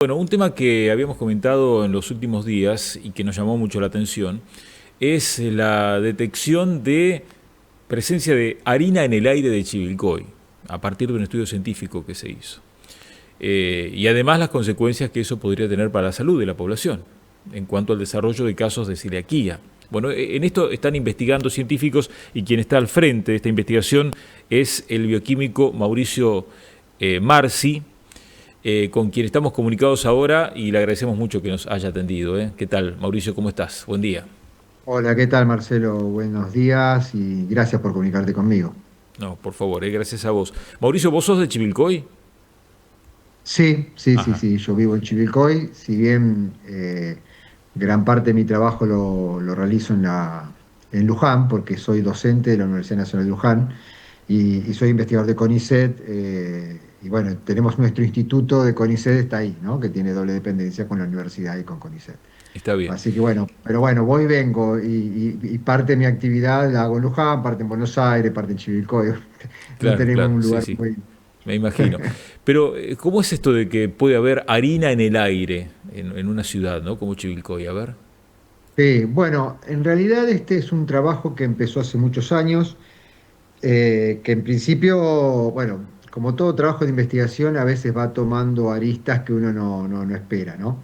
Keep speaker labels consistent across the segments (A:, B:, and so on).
A: Bueno, un tema que habíamos comentado en los últimos días y que nos llamó mucho la atención es la detección de presencia de harina en el aire de Chivilcoy, a partir de un estudio científico que se hizo. Y además las consecuencias que eso podría tener para la salud de la población en cuanto al desarrollo de casos de celiaquía. Bueno, en esto están investigando científicos y quien está al frente de esta investigación es el bioquímico Mauricio Marci, con quien estamos comunicados ahora y le agradecemos mucho que nos haya atendido. ¿Eh? ¿Qué tal, Mauricio? ¿Cómo estás? Buen día.
B: Hola, ¿qué tal, Marcelo? Buenos días y gracias por comunicarte conmigo.
A: No, por favor, gracias a vos. Mauricio, ¿vos sos de Chivilcoy?
B: Sí, sí, sí,
A: Ajá.
B: sí, yo vivo en Chivilcoy, si bien gran parte de mi trabajo lo realizo en Luján, porque soy docente de la Universidad Nacional de Luján y soy investigador de CONICET, y bueno, tenemos nuestro instituto de CONICET, está ahí, ¿no? Que tiene doble dependencia con la universidad y con CONICET.
A: Está bien.
B: Así que bueno, pero bueno, voy y vengo y parte de mi actividad la hago en Luján, parte en Buenos Aires, parte en Chivilcoy. No
A: Claro,
B: tenemos
A: claro,
B: un
A: sí,
B: lugar
A: sí,
B: muy...
A: me imagino. Pero, ¿cómo es esto de que puede haber harina en el aire en una ciudad, ¿no? Como Chivilcoy? A ver.
B: Sí, bueno, en realidad este es un trabajo que empezó hace muchos años, que en principio, bueno, como todo trabajo de investigación, a veces va tomando aristas que uno no espera, ¿no?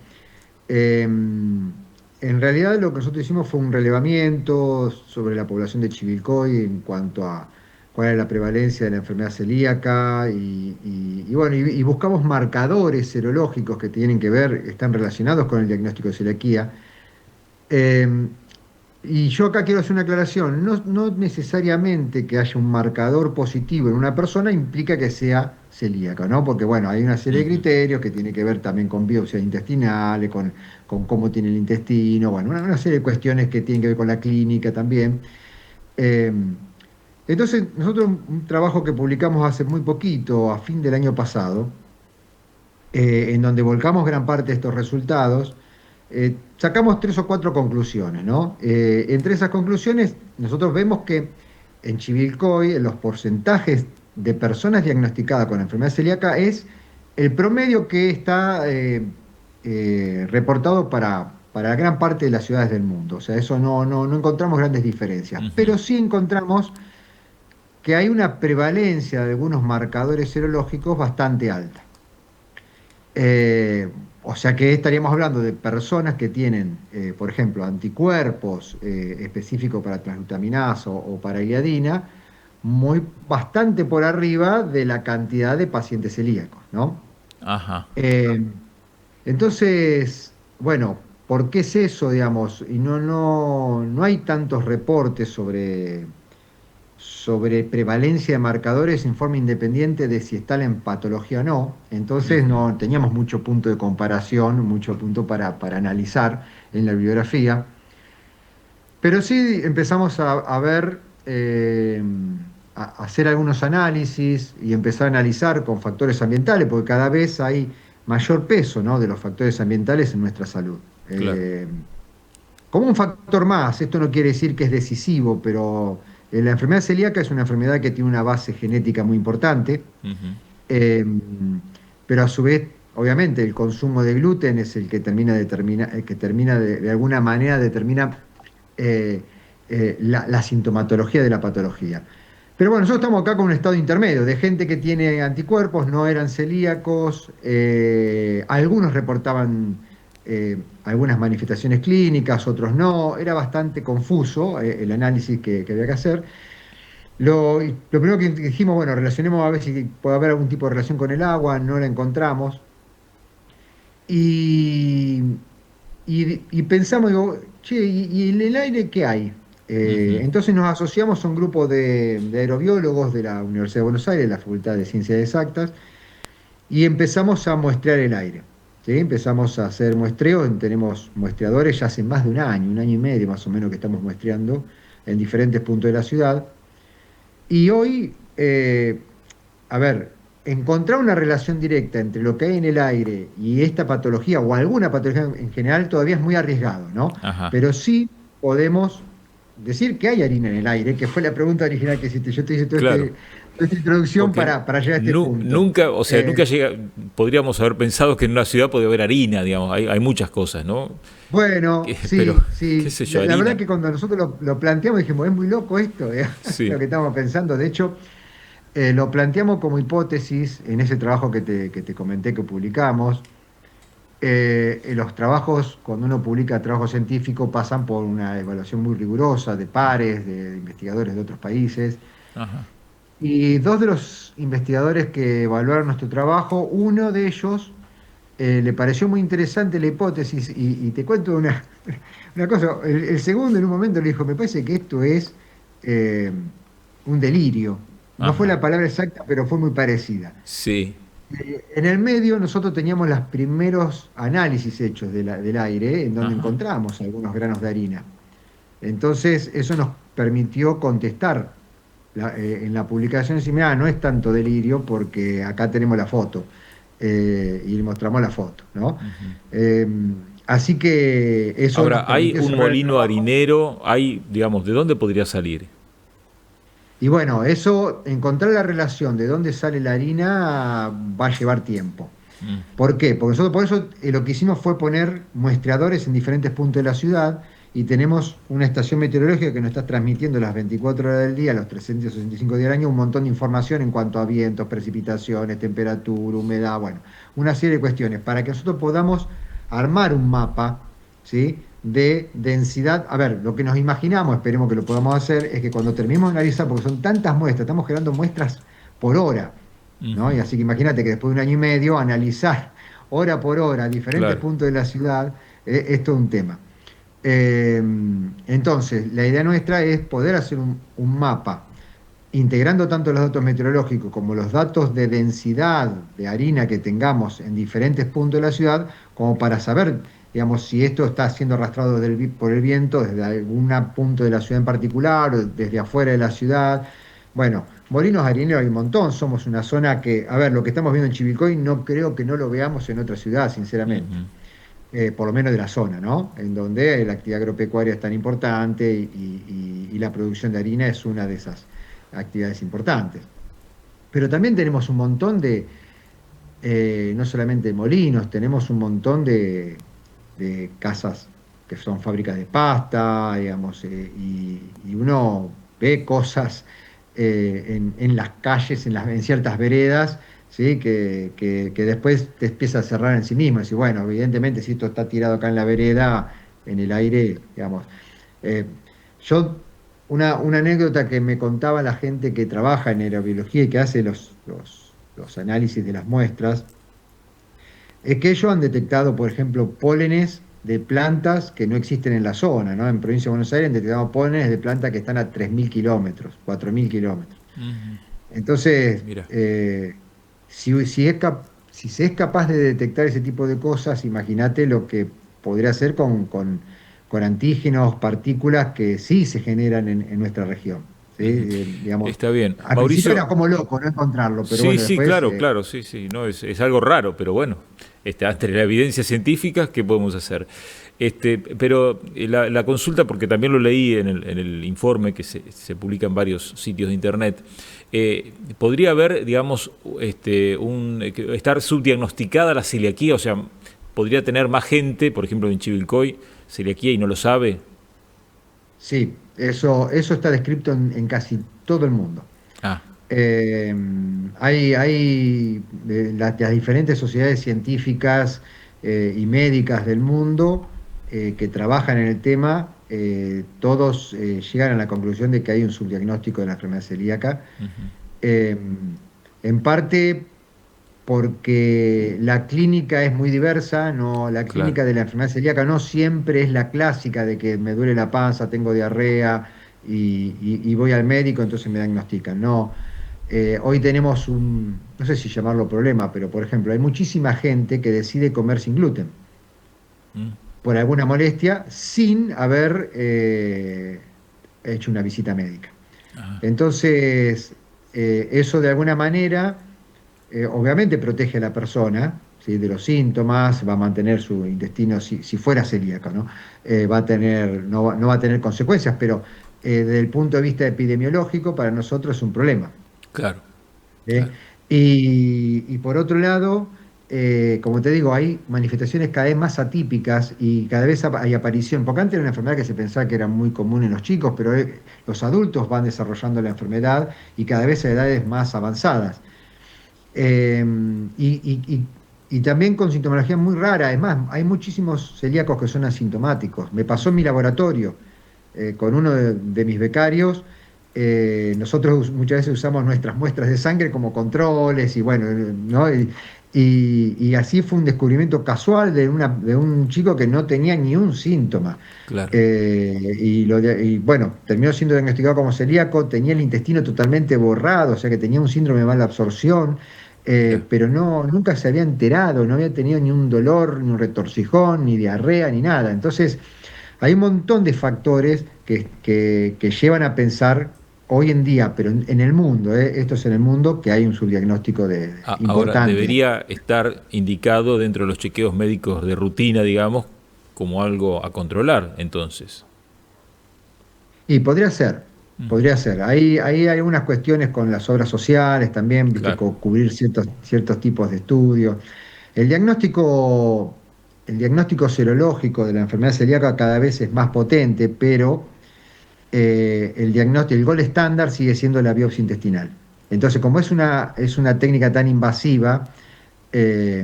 B: En realidad lo que nosotros hicimos fue un relevamiento sobre la población de Chivilcoy en cuanto a cuál es la prevalencia de la enfermedad celíaca y bueno, y buscamos marcadores serológicos que tienen que ver, están relacionados con el diagnóstico de celiaquía. Eh, y yo acá quiero hacer una aclaración, no necesariamente que haya un marcador positivo en una persona implica que sea celíaca, ¿no? Porque bueno, hay una serie de
A: Ujú.
B: criterios que tiene que ver también con biopsias intestinales, con cómo tiene el intestino, bueno, una serie de cuestiones que tienen que ver con la clínica también. Eh, entonces, nosotros un trabajo que publicamos hace muy poquito, a fin del año pasado, en donde volcamos gran parte de estos resultados, sacamos tres o cuatro conclusiones, ¿no? Entre esas conclusiones, nosotros vemos que en Chivilcoy, en los porcentajes de personas diagnosticadas con enfermedad celíaca es el promedio que está reportado para gran parte de las ciudades del mundo. O sea, eso no encontramos grandes diferencias,
A: Ujú.
B: pero sí encontramos que hay una prevalencia de algunos marcadores serológicos bastante alta. Eh, o sea que estaríamos hablando de personas que tienen, por ejemplo, anticuerpos específicos para transglutaminasa o para gliadina, bastante por arriba de la cantidad de pacientes celíacos, ¿no?
A: Ajá.
B: Eh, entonces, bueno, ¿por qué es eso, digamos? Y no hay tantos reportes sobre prevalencia de marcadores en forma independiente de si está en patología o no. Entonces
A: Ujú.
B: no teníamos mucho punto de comparación, mucho punto para analizar en la bibliografía. Pero sí empezamos a ver, a hacer algunos análisis y empezar a analizar con factores ambientales, porque cada vez hay mayor peso, ¿no? De los factores ambientales en nuestra salud.
A: Claro.
B: Como un factor más, esto no quiere decir que es decisivo, pero la enfermedad celíaca es una enfermedad que tiene una base genética muy importante,
A: Ujú.
B: eh, pero a su vez, obviamente, el consumo de gluten es el que el que termina de alguna manera determina eh, la sintomatología de la patología. Pero bueno, nosotros estamos acá con un estado intermedio, de gente que tiene anticuerpos, no eran celíacos, algunos reportaban algunas manifestaciones clínicas, otros no, era bastante confuso el análisis que había que hacer. Lo primero que dijimos, bueno, relacionemos a ver si puede haber algún tipo de relación con el agua, no la encontramos. Y, y pensamos, digo, che, ¿y en el aire qué hay?
A: Ujú.
B: Entonces nos asociamos a un grupo de aerobiólogos de la Universidad de Buenos Aires, la Facultad de Ciencias Exactas, y empezamos a muestrear el aire. ¿Sí? Empezamos a hacer muestreos, tenemos muestreadores ya hace más de un año y medio más o menos que estamos muestreando en diferentes puntos de la ciudad. Y hoy, a ver, encontrar una relación directa entre lo que hay en el aire y esta patología o alguna patología en general todavía es muy arriesgado, ¿no?
A: Ajá.
B: Pero sí podemos, decir que hay harina en el aire, que fue la pregunta original que hiciste. Yo te hice
A: Claro,
B: toda esta introducción
A: porque
B: para llegar a este punto.
A: nunca, o sea,
B: Eh,
A: nunca llega, podríamos haber pensado que en una ciudad podía haber harina, digamos, hay muchas cosas, ¿no?
B: bueno,
A: Pero,
B: sí,
A: qué
B: sí.
A: sé yo,
B: La verdad
A: harina.
B: que cuando nosotros lo planteamos dijimos, es muy loco esto, lo
A: Sí,
B: que estamos pensando. De hecho, lo planteamos como hipótesis en ese trabajo que te comenté que publicamos. En los trabajos, cuando uno publica trabajo científico, pasan por una evaluación muy rigurosa de pares, de investigadores de otros países.
A: ajá,
B: Y dos de los investigadores que evaluaron nuestro trabajo, uno de ellos le pareció muy interesante la hipótesis y te cuento una cosa. El segundo en un momento le dijo, me parece que esto es eh, un delirio. No fue
A: ajá,
B: la palabra exacta, pero fue muy parecida.
A: sí,
B: En el medio nosotros teníamos los primeros análisis hechos del aire, en donde
A: ajá,
B: encontramos algunos granos de harina. Entonces eso nos permitió contestar en la publicación, decir, "Mirá, no es tanto delirio porque acá tenemos la foto y le mostramos la foto, ¿no?
A: ujú.
B: Eh, Así que eso nos
A: Ahora, hay
B: permitió
A: un
B: cerrar el
A: molino
B: trabajo.
A: harinero, hay, digamos, ¿de dónde podría salir?
B: Y bueno, eso, encontrar la relación de dónde sale la harina va a llevar tiempo.
A: Mm,
B: ¿Por qué? Porque nosotros por eso lo que hicimos fue poner muestreadores en diferentes puntos de la ciudad y tenemos una estación meteorológica que nos está transmitiendo las 24 horas del día, los 365 días del año, un montón de información en cuanto a vientos, precipitaciones, temperatura, humedad, bueno, una serie de cuestiones para que nosotros podamos armar un mapa, ¿sí? De densidad. A ver, lo que nos imaginamos, esperemos que lo podamos hacer, es que cuando terminemos de analizar, porque son tantas muestras, estamos generando muestras por hora. ¿No?
A: ujú,
B: Y así que imagínate que después de un año y medio analizar hora por hora diferentes
A: claro.
B: puntos de la ciudad es todo un tema. Eh, entonces, la idea nuestra es poder hacer un mapa integrando tanto los datos meteorológicos como los datos de densidad de harina que tengamos en diferentes puntos de la ciudad, como para saber, digamos, si esto está siendo arrastrado por el viento desde algún punto de la ciudad en particular o desde afuera de la ciudad. Bueno, molinos harineros hay un montón, somos una zona que, a ver, lo que estamos viendo en Chivilcoy no creo que no lo veamos en otra ciudad, sinceramente.
A: Ujú.
B: Por lo menos de la zona, ¿no? En donde la actividad agropecuaria es tan importante y la producción de harina es una de esas actividades importantes. Pero también tenemos un montón no solamente de molinos, tenemos un montón de casas que son fábricas de pasta, digamos, y uno ve cosas en las calles, en ciertas veredas, ¿sí? Que después te empieza a cerrar en sí mismo. Y bueno, evidentemente si esto está tirado acá en la vereda, en el aire, digamos. eh, yo, una anécdota que me contaba la gente que trabaja en aerobiología y que hace los análisis de las muestras, es que ellos han detectado, por ejemplo, pólenes de plantas que no existen en la zona, ¿no? En Provincia de Buenos Aires han detectado pólenes de plantas que están a 3.000 kilómetros, 4.000 kilómetros.
A: Ujú.
B: Entonces,
A: Mira,
B: si se es capaz de detectar ese tipo de cosas, imagínate lo que podría hacer con antígenos, partículas que sí se generan en nuestra región. ¿Sí?
A: ujú.
B: Digamos,
A: Está bien.
B: al principio era
A: Mauricio,
B: como loco no encontrarlo, pero
A: sí,
B: bueno,
A: sí,
B: después
A: claro, claro, sí, sí, no, es algo raro, pero bueno, ante la evidencia científica, ¿qué podemos hacer? Pero la consulta, porque también lo leí en el informe que se publica en varios sitios de internet, ¿podría haber, digamos, estar subdiagnosticada la celiaquía? O sea, ¿podría tener más gente, por ejemplo, en Chivilcoy, celiaquía y no lo sabe?
B: sí, eso está descrito en casi todo el mundo.
A: Ah,
B: Eh, hay las diferentes sociedades científicas y médicas del mundo que trabajan en el tema, todos llegan a la conclusión de que hay un subdiagnóstico de la enfermedad celíaca.
A: ujú,
B: Eh, en parte porque la clínica es muy diversa, no, la
A: claro.
B: clínica de la enfermedad celíaca no siempre es la clásica de que me duele la panza, tengo diarrea y voy al médico, entonces me diagnostican. No, hoy tenemos no sé si llamarlo problema, pero por ejemplo, hay muchísima gente que decide comer sin gluten
A: Mm,
B: por alguna molestia sin haber hecho una visita médica.
A: ah,
B: Entonces, eso de alguna manera obviamente protege a la persona, ¿sí? De los síntomas, va a mantener su intestino, si fuera celíaco, ¿no? Va a tener, no va a tener consecuencias, pero desde el punto de vista epidemiológico, para nosotros es un problema.
A: Claro,
B: ¿Eh?
A: claro.
B: Y por otro lado, como te digo, hay manifestaciones cada vez más atípicas y cada vez hay aparición, porque antes era una enfermedad que se pensaba que era muy común en los chicos, pero los adultos van desarrollando la enfermedad y cada vez a edades más avanzadas. Eh, y, y- y- y también con sintomología muy rara, es más, hay muchísimos celíacos que son asintomáticos. Me pasó en mi laboratorio con uno de mis becarios. Nosotros muchas veces usamos nuestras muestras de sangre como controles y bueno, ¿no? Y así fue un descubrimiento casual de un chico que no tenía ni un síntoma.
A: Claro.
B: Y bueno, terminó siendo diagnosticado como celíaco, tenía el intestino totalmente borrado, o sea que tenía un síndrome de mala absorción,
A: Mira,
B: pero no, nunca se había enterado, no había tenido ni un dolor, ni un retorcijón, ni diarrea, ni nada. Entonces, hay un montón de factores que llevan a pensar hoy en día, pero en el mundo, esto es en el mundo, que hay un subdiagnóstico
A: ahora,
B: importante.
A: debería estar indicado dentro de los chequeos médicos de rutina, digamos, como algo a controlar, entonces.
B: Y podría ser,
A: Ujú.
B: podría ser. Ahí hay algunas cuestiones con las obras sociales también, viste,
A: Claro,
B: cubrir ciertos tipos de estudios. El diagnóstico, el diagnóstico serológico de la enfermedad celíaca cada vez es más potente, pero el diagnóstico, el gold estándar sigue siendo la biopsia intestinal. Entonces, como es una técnica tan invasiva,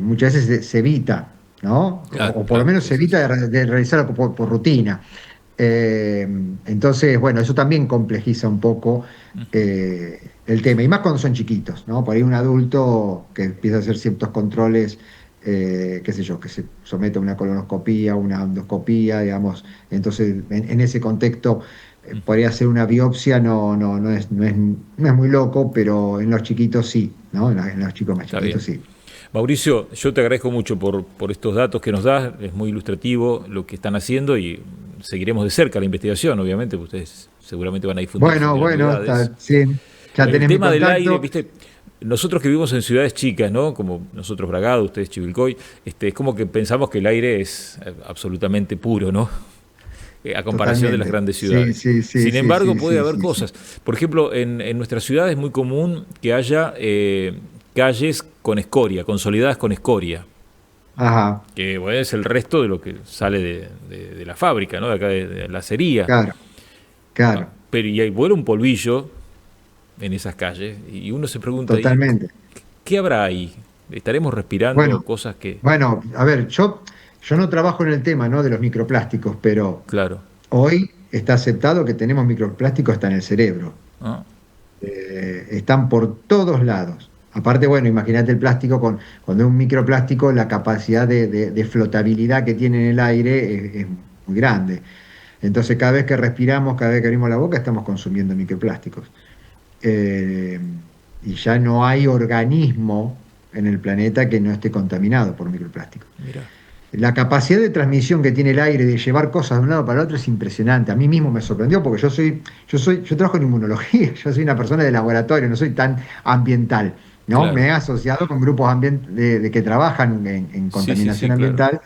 B: muchas veces se evita, ¿no?
A: claro,
B: O por lo
A: claro,
B: menos
A: sí,
B: se
A: sí, sí.
B: evita de realizarlo por rutina. Eh, entonces, bueno, eso también complejiza un poco el tema, y más cuando son chiquitos, ¿no? Por ahí un adulto que empieza a hacer ciertos controles, qué sé yo, que se somete a una colonoscopía, una endoscopía, digamos, entonces en ese contexto podría ser una biopsia, no es muy loco, pero en los chiquitos sí, ¿no? En los chicos más
A: Está bien.
B: chiquitos sí.
A: Mauricio, yo te agradezco mucho por estos datos que nos das, es muy ilustrativo lo que están haciendo y seguiremos de cerca la investigación, obviamente, porque ustedes seguramente van a difundir siempre las
B: Bueno,
A: novedades.
B: sí, ya
A: El
B: tenés mi
A: tema del aire,
B: contacto,
A: viste, nosotros que vivimos en ciudades chicas, ¿no? Como nosotros Bragado, ustedes Chivilcoy, es como que pensamos que el aire es absolutamente puro, ¿no? A comparación de las
B: totalmente.
A: grandes
B: Sí,
A: ciudades.
B: sí, sí,
A: Sin
B: sí,
A: embargo,
B: sí,
A: puede
B: sí,
A: haber
B: sí, sí.
A: cosas. Por ejemplo, en nuestra ciudad es muy común que haya calles con escoria, consolidadas con escoria,
B: Ajá,
A: que bueno, es el resto de lo que sale de la fábrica, ¿no? De acá de la acería.
B: claro, claro,
A: Pero y ahí vuela un polvillo en esas calles y uno se pregunta, ¿y
B: totalmente.
A: qué habrá ahí? ¿Estaremos respirando
B: Bueno,
A: cosas que,
B: bueno, a ver, yo no trabajo en el tema, ¿no? De los microplásticos, pero
A: claro,
B: hoy está aceptado que tenemos microplásticos hasta en el cerebro.
A: ¿no?
B: Están por todos lados. Aparte, bueno, imagínate el plástico cuando es un microplástico, la capacidad de flotabilidad que tiene en el aire es muy grande. Entonces, cada vez que respiramos, cada vez que abrimos la boca, estamos consumiendo microplásticos. Eh, y ya no hay organismo en el planeta que no esté contaminado por microplásticos.
A: Mira,
B: La capacidad de transmisión que tiene el aire, de llevar cosas de un lado para el otro, es impresionante. A mí mismo me sorprendió porque yo trabajo en inmunología, yo soy una persona de laboratorio, no soy tan ambiental, ¿no? Me
A: claro.
B: he asociado con grupos de que trabajan en
A: Sí, sí,
B: contaminación
A: sí, claro.
B: ambiental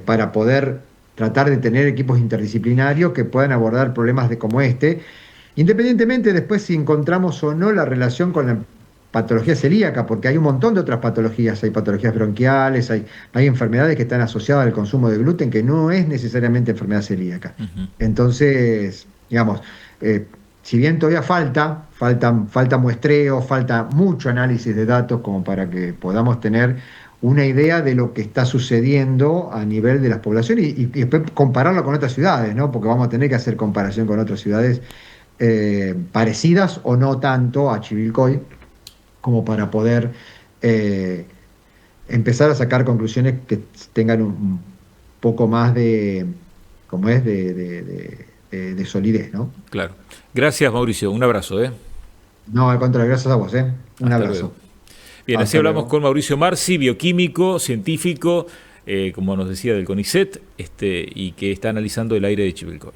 B: para poder tratar de tener equipos interdisciplinarios que puedan abordar problemas como este. Independientemente después si encontramos o no la relación con la patología celíaca, porque hay un montón de otras patologías, hay patologías bronquiales, hay enfermedades que están asociadas al consumo de gluten que no es necesariamente enfermedad celíaca.
A: Ujú.
B: Entonces, digamos, si bien todavía falta muestreo, falta mucho análisis de datos como para que podamos tener una idea de lo que está sucediendo a nivel de las poblaciones y después compararlo con otras ciudades, ¿no? Porque vamos a tener que hacer comparación con otras ciudades parecidas o no tanto a Chivilcoy, como para poder eh, empezar a sacar conclusiones que tengan un poco más como es, de solidez, ¿no?
A: Claro. Gracias, Mauricio. Un abrazo, ¿eh?
B: No, al contrario, gracias a vos, ¿eh? Un
A: Hasta luego.
B: abrazo.
A: Bien, así
B: Hasta
A: hablamos
B: luego.
A: con Mauricio Marci, bioquímico, científico, como nos decía, del CONICET, y que está analizando el aire de Chivilcoy.